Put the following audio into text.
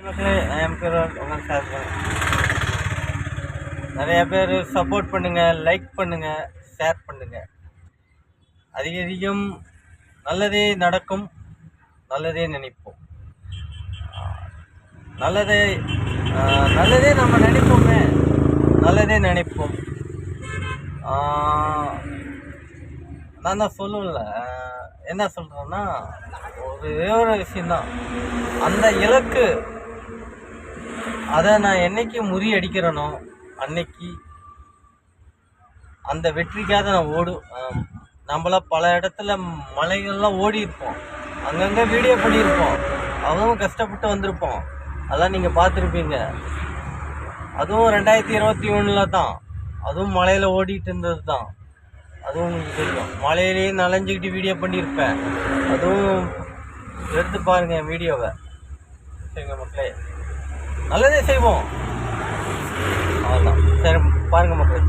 மக்களே, என் பேர் உங்கள் ஷேர் நிறைய பேர் சப்போர்ட் பண்ணுங்கள், லைக் பண்ணுங்கள், ஷேர் பண்ணுங்கள். அதிகம் நல்லதே நடக்கும், நல்லதே நினைப்போம். நல்லதே நல்லதே நம்ம நினைப்போமே, நல்லதே நினைப்போம். நான் தான் சொல்லுவேன்ல, என்ன சொல்கிறேன்னா, ஒரே ஒரு விஷயந்தான். அந்த இலக்கு அதை நான் என்னைக்கு முறியடிக்கிறேனோ அன்னைக்கு அந்த வெற்றிக்காக நான் நம்மளாம் பல இடத்துல மலைகள்லாம் ஓடி இருப்போம், அங்கங்கே வீடியோ பண்ணியிருப்போம், அதுவும் கஷ்டப்பட்டு வந்திருப்போம். அதெல்லாம் நீங்கள் பார்த்துருப்பீங்க. அதுவும் 2021 தான், அதுவும் மலையில் ஓடிட்டு இருந்தது தான். அதுவும் உங்களுக்கு தெரியும். மலையிலேயே நனைஞ்சிக்கிட்டு வீடியோ பண்ணியிருப்பேன், அதுவும் எடுத்து பாருங்கள் என் வீடியோவை. சரிங்க மக்களே, நல்லதே செய்வோம். அவ்வளோதான். சரி பாருங்கள் மக்களே.